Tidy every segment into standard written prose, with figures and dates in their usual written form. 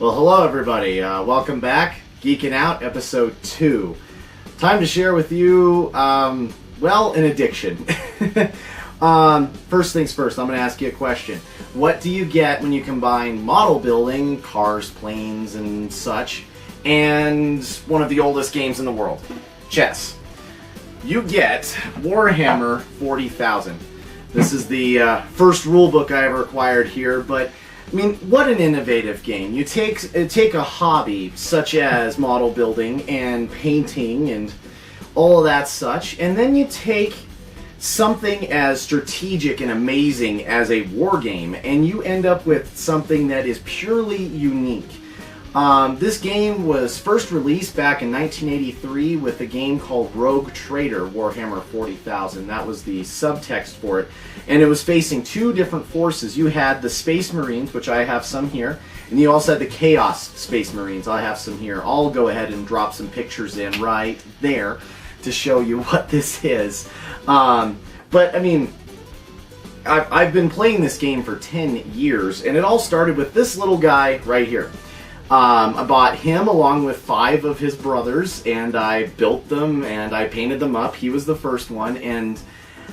Well, hello everybody. Welcome back. Geeking Out, episode 2. Time to share with you, well, an addiction. First things first, I'm going to ask you a question. What do you get when you combine model building, cars, planes, and such, and one of the oldest games in the world, chess? You get Warhammer 40,000. This is the first rulebook I ever acquired here, but I mean, what an innovative game. You take a hobby such as model building and painting and all of that such, and then you take something as strategic and amazing as a war game, and you end up with something that is purely unique. This game was first released back in 1983 with a game called Rogue Trader Warhammer 40,000. That was the subtext for it. And it was facing two different forces. You had the Space Marines, which I have some here, and you also had the Chaos Space Marines. I have some here. I'll go ahead and drop some pictures in right there to show you what this is. But, I mean, I've been playing this game for 10 years, and it all started with this little guy right here. I bought him along with 5 of his brothers, and I built them and I painted them up. He was the first one, and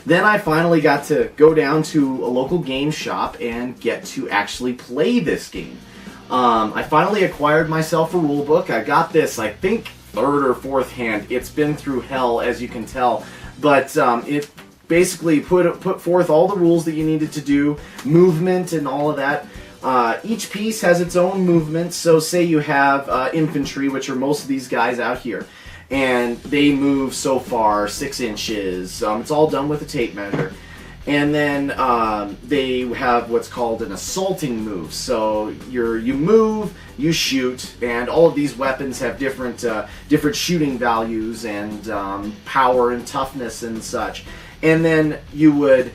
then I finally got to go down to a local game shop and get to actually play this game. I finally acquired myself a rulebook. I got this, I think, 3rd or 4th hand. It's been through hell, as you can tell, but it basically put forth all the rules that you needed to do, movement and all of that. Each piece has its own movement, so say you have infantry, which are most of these guys out here, and they move so far 6 inches. It's all done with a tape measure. And then they have what's called an assaulting move. So you move, you shoot, and all of these weapons have different shooting values and power and toughness and such. And then you would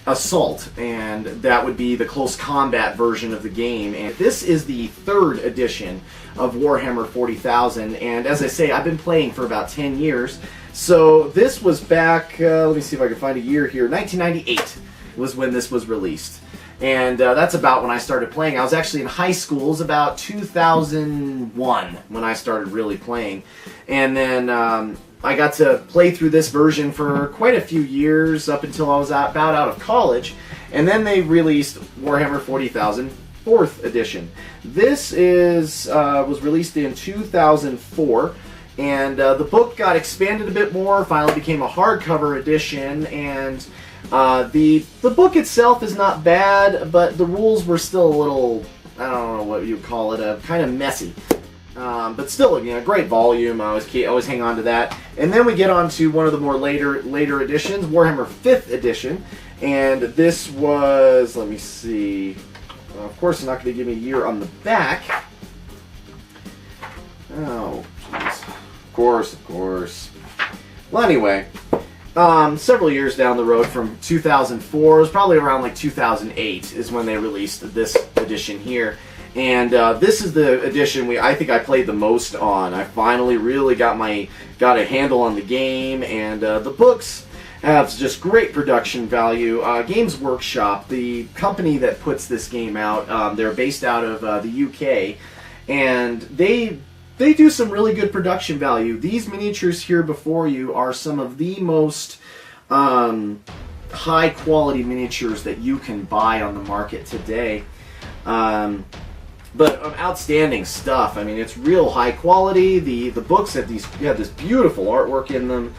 assault, and that would be the close combat version of the game. And this is the 3rd edition of Warhammer 40,000, and as I say, I've been playing for about 10 years. So this was back, let me see if I can find a year here, 1998 was when this was released. And that's about when I started playing. I was actually in high school. It was about 2001 when I started really playing. And then I got to play through this version for quite a few years up until I was about out of college, and then they released Warhammer 40,000 4th edition. This was released in 2004, and the book got expanded a bit more, finally became a hardcover edition, and the book itself is not bad, but the rules were still a little, I don't know what you'd call it, kind of messy. But still, a great volume. I always hang on to that. And then we get on to one of the more later editions, Warhammer 5th edition. And this was, let me see, of course it's not going to give me a year on the back. Oh, jeez. Of course. Well, anyway, several years down the road from 2004, it was probably around like 2008 is when they released this edition here. And this is the edition I think I played the most on. I finally really got a handle on the game, and the books have just great production value. Games Workshop, the company that puts this game out, they're based out of the UK, and they do some really good production value. These miniatures here before you are some of the most high quality miniatures that you can buy on the market today. But outstanding stuff. I mean, it's real high quality. The books have this beautiful artwork in them.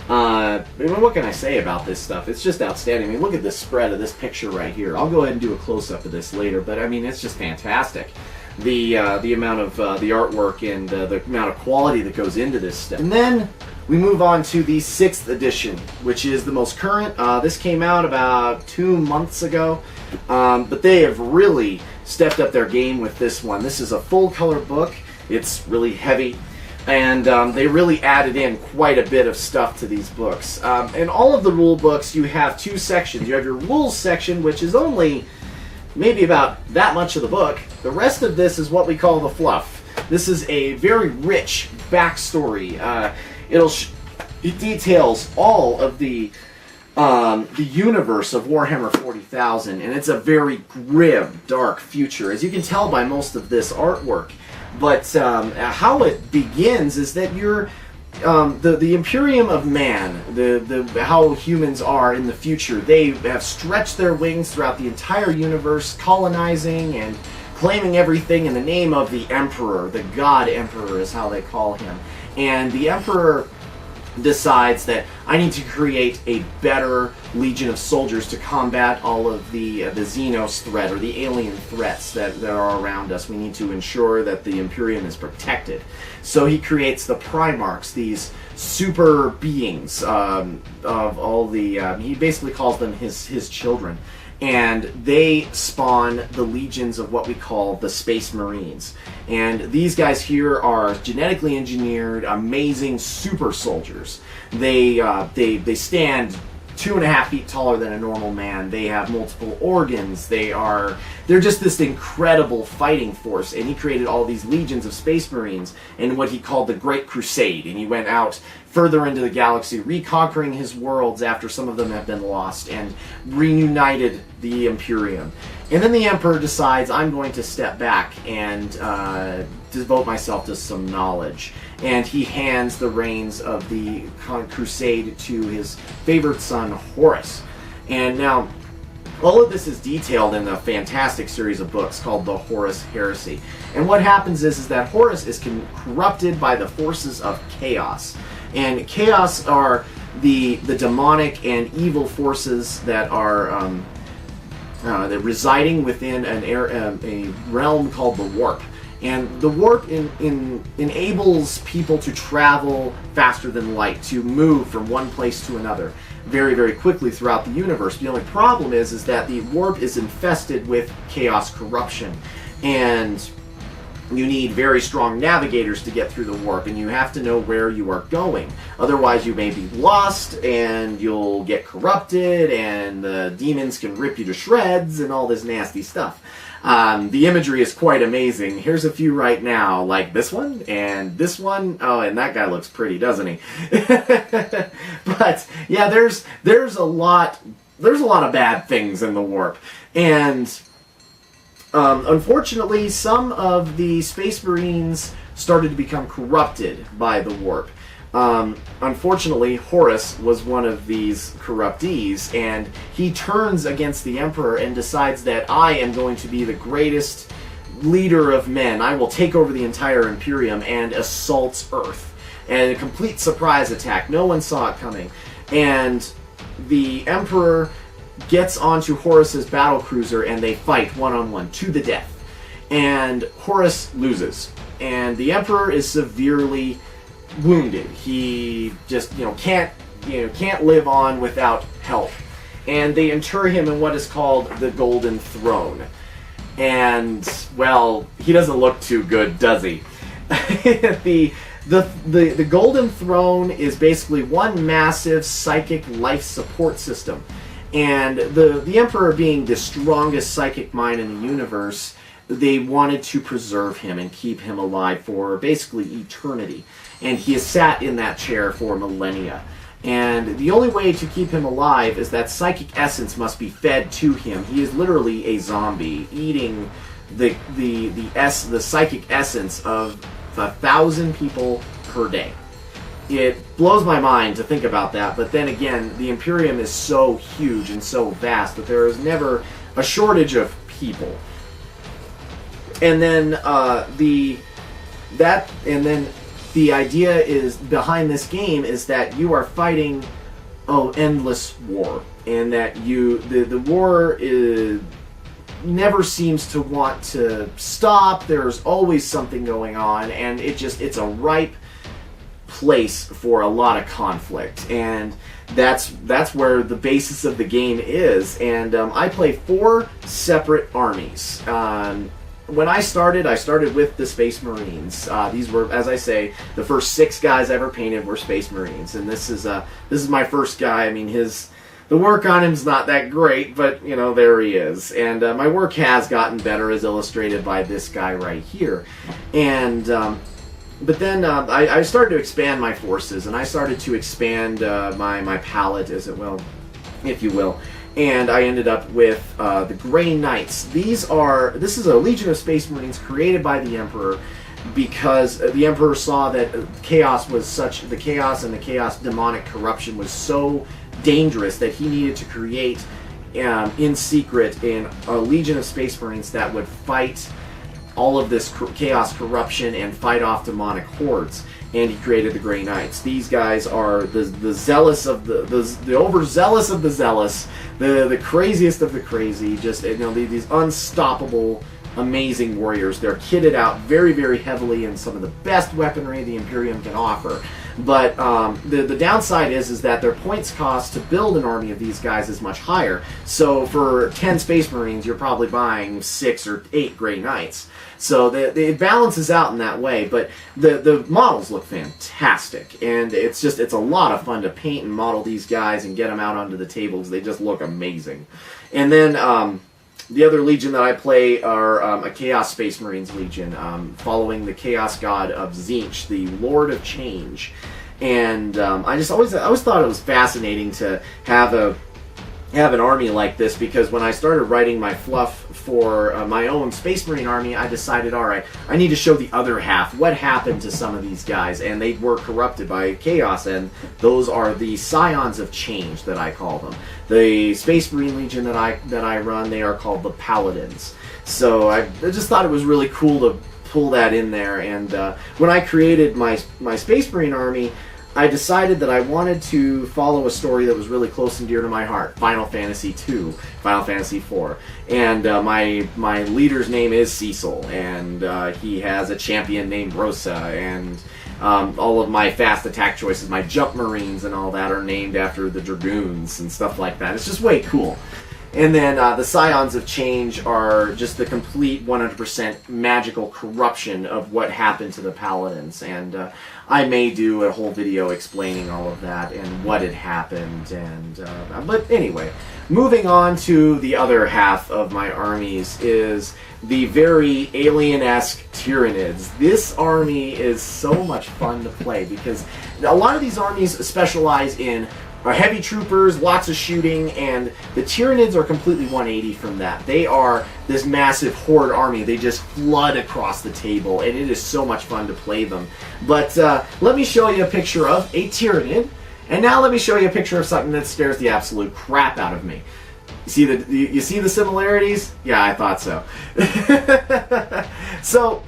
I mean, what can I say about this stuff? It's just outstanding. I mean, look at this spread of this picture right here. I'll go ahead and do a close-up of this later, but I mean, it's just fantastic. The amount of the artwork and the amount of quality that goes into this stuff. And then we move on to the 6th edition, which is the most current. This came out about 2 months ago, but they have really stepped up their game with this one. This is a full-color book. It's really heavy, and they really added in quite a bit of stuff to these books. In all of the rule books, you have 2 sections. You have your rules section, which is only maybe about that much of the book. The rest of this is what we call the fluff. This is a very rich backstory. It details all of the the universe of Warhammer 40,000, and it's a very grim, dark future, as you can tell by most of this artwork. But how it begins is that you're the Imperium of Man, how humans are in the future. They have stretched their wings throughout the entire universe, colonizing and claiming everything in the name of the Emperor. The God Emperor is how they call him. And the Emperor decides that I need to create a better legion of soldiers to combat all of the Xenos threat, or the alien threats that are around us. We need to ensure that the Imperium is protected. So he creates the Primarchs, these super beings of all the... he basically calls them his children. And they spawn the legions of what we call the Space Marines. And these guys here are genetically engineered, amazing super soldiers. They stand 2.5 feet taller than a normal man. They have multiple organs. They're just this incredible fighting force. And he created all these legions of Space Marines in what he called the Great Crusade. And he went out further into the galaxy, reconquering his worlds after some of them have been lost, and reunited the Imperium. And then the Emperor decides, I'm going to step back and devote myself to some knowledge. And he hands the reins of the crusade to his favorite son, Horus. And now, all of this is detailed in a fantastic series of books called The Horus Heresy. And what happens is that Horus is corrupted by the forces of chaos. And chaos are the demonic and evil forces that are they're residing within a realm called the Warp. And the Warp enables people to travel faster than light, to move from one place to another very, very quickly throughout the universe. The only problem is that the Warp is infested with chaos corruption. And you need very strong navigators to get through the Warp, and you have to know where you are going. Otherwise, you may be lost, and you'll get corrupted, and the demons can rip you to shreds, and all this nasty stuff. The imagery is quite amazing. Here's a few right now, like this one, and this one. Oh, and that guy looks pretty, doesn't he? But, yeah, there's a lot of bad things in the Warp. And unfortunately, some of the Space Marines started to become corrupted by the Warp. Unfortunately, Horus was one of these corruptees, and he turns against the Emperor and decides that I am going to be the greatest leader of men. I will take over the entire Imperium, and assaults Earth. And a complete surprise attack. No one saw it coming. And the Emperor gets onto Horus's battlecruiser, and they fight one-on-one to the death. And Horus loses. And the Emperor is severely wounded. He just, can't live on without help. And they inter him in what is called the Golden Throne. And, well, he doesn't look too good, does he? The Golden Throne is basically one massive psychic life support system. And the Emperor, being the strongest psychic mind in the universe, they wanted to preserve him and keep him alive for basically eternity. And he has sat in that chair for millennia. And the only way to keep him alive is that psychic essence must be fed to him. He is literally a zombie, eating the psychic essence of 1,000 people per day. It blows my mind to think about that, but then again, the Imperium is so huge and so vast that there is never a shortage of people. And then the idea is behind this game is that you are fighting endless war, and that the war never seems to want to stop. There's always something going on, and it's a ripe place for a lot of conflict, and that's where the basis of the game is. And I play 4 separate armies. When I started with the Space Marines. These were, as I say, the first 6 guys I ever painted were Space Marines, and this is my first guy. I mean, the work on him's not that great, but there he is. And my work has gotten better, as illustrated by this guy right here. And but then I started to expand my forces, and I started to expand my palette, as it will. if you will. And I ended up with the Grey Knights. This is a Legion of Space Marines created by the Emperor, because the Emperor saw that the chaos and the chaos demonic corruption was so dangerous that he needed to create in secret a Legion of Space Marines that would fight all of this chaos corruption and fight off demonic hordes. And he created the Grey Knights. These guys are the zealous of the overzealous of the zealous, the craziest of the crazy. Just, you know, these unstoppable, amazing warriors. They're kitted out very, very heavily in some of the best weaponry the Imperium can offer. But the downside is that their points cost to build an army of these guys is much higher. So for 10 Space Marines, you're probably buying 6 or 8 Grey Knights. So it balances out in that way. But the models look fantastic, and it's a lot of fun to paint and model these guys and get them out onto the tables. They just look amazing. And then the other Legion that I play are a Chaos Space Marines Legion, following the Chaos God of Jynx, the Lord of Change. And I always thought it was fascinating to have an army like this, because when I started writing my fluff for my own Space Marine army, I decided, alright, I need to show the other half. What happened to some of these guys? And they were corrupted by chaos, and those are the Scions of Change that I call them. The Space Marine Legion that I run, they are called the Paladins. So I just thought it was really cool to pull that in there. And when I created my Space Marine army, I decided that I wanted to follow a story that was really close and dear to my heart: Final Fantasy II, Final Fantasy IV. And my leader's name is Cecil, and he has a champion named Rosa, and all of my fast attack choices, my jump marines and all that, are named after the Dragoons and stuff like that. It's just way cool. And then the Scions of Change are just the complete 100% magical corruption of what happened to the Paladins. And I may do a whole video explaining all of that and what had happened. But anyway, moving on to the other half of my armies is the very alien-esque Tyranids. This army is so much fun to play, because a lot of these armies specialize in heavy troopers, lots of shooting, and the Tyranids are completely 180 from that. They are this massive horde army. They just flood across the table, and it is so much fun to play them. But let me show you a picture of a Tyranid, and now let me show you a picture of something that scares the absolute crap out of me. You see the similarities? Yeah, I thought so. So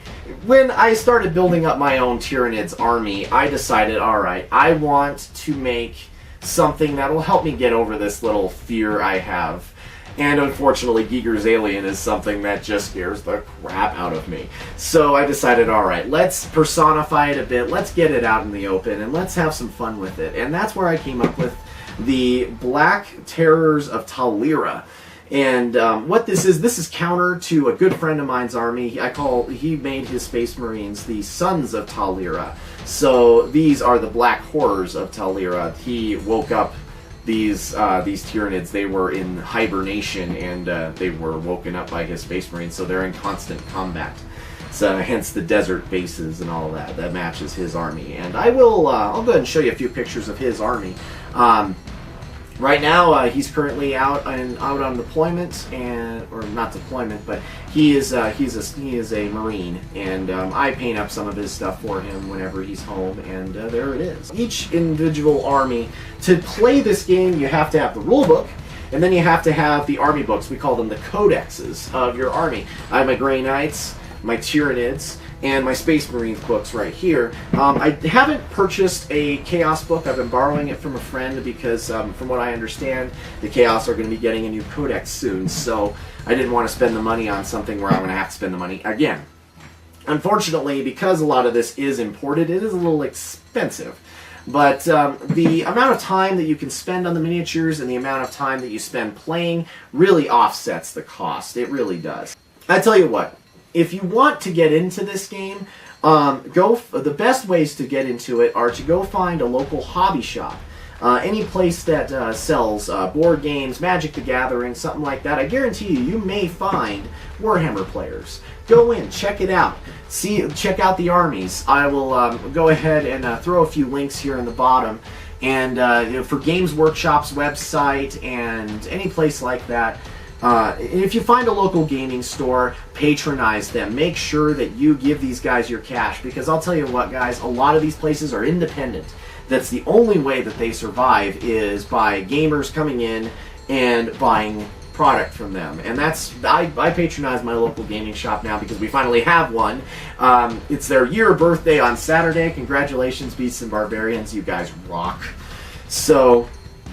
when I started building up my own Tyranids army, I decided, alright, I want to make something that will help me get over this little fear I have. And unfortunately, Giger's Alien is something that just scares the crap out of me. So I decided, alright, let's personify it a bit, let's get it out in the open, and let's have some fun with it. And that's where I came up with the Black Terrors of Talira. And what this is counter to a good friend of mine's army. He made his Space Marines the Sons of Talira. So these are the Black Horrors of Talira. He woke up these Tyranids. They were in hibernation, and they were woken up by his Space Marines, so they're in constant combat. So hence the desert bases and all that. That matches his army. And I'll go ahead and show you a few pictures of his army. Right now, he's currently out on deployment, or not deployment, but he is a Marine, and I paint up some of his stuff for him whenever he's home, and there it is. Each individual army, to play this game, you have to have the rule book, and then you have to have the army books. We call them the codexes of your army. I have my Grey Knights, my Tyranids, and my Space Marines books right here. I haven't purchased a Chaos book. I've been borrowing it from a friend because, from what I understand, the Chaos are going to be getting a new codex soon, so I didn't want to spend the money on something where I'm going to have to spend the money again. Unfortunately, because a lot of this is imported, it is a little expensive. But the amount of time that you can spend on the miniatures and the amount of time that you spend playing really offsets the cost. It really does. I tell you what, if you want to get into this game, the best ways to get into it are to go find a local hobby shop. Any place that sells board games, Magic the Gathering, something like that. I guarantee you may find Warhammer players. Go in, check it out. Check out the armies. I will go ahead and throw a few links here in the bottom. And for Games Workshop's website and any place like that, if you find a local gaming store, patronize them. Make sure that you give these guys your cash, because I'll tell you what, guys, a lot of these places are independent. That's the only way that they survive, is by gamers coming in and buying product from them. And that's, I patronize my local gaming shop now because we finally have one. It's their year birthday on Saturday. Congratulations, Beasts and Barbarians, you guys rock. So,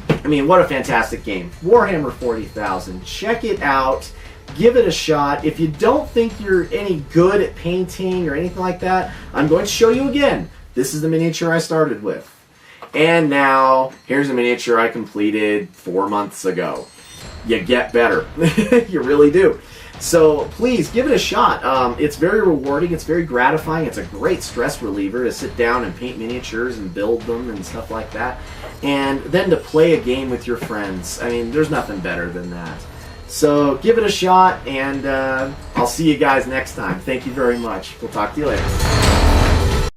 I mean, what a fantastic game. Warhammer 40,000, check it out, give it a shot. If you don't think you're any good at painting or anything like that, I'm going to show you again. This is the miniature I started with. And now, here's a miniature I completed 4 months ago. You get better. You really do. So please give it a shot. It's very rewarding. It's very gratifying. It's a great stress reliever to sit down and paint miniatures and build them and stuff like that. And then to play a game with your friends. I mean, there's nothing better than that. So give it a shot, and I'll see you guys next time. Thank you very much. We'll talk to you later.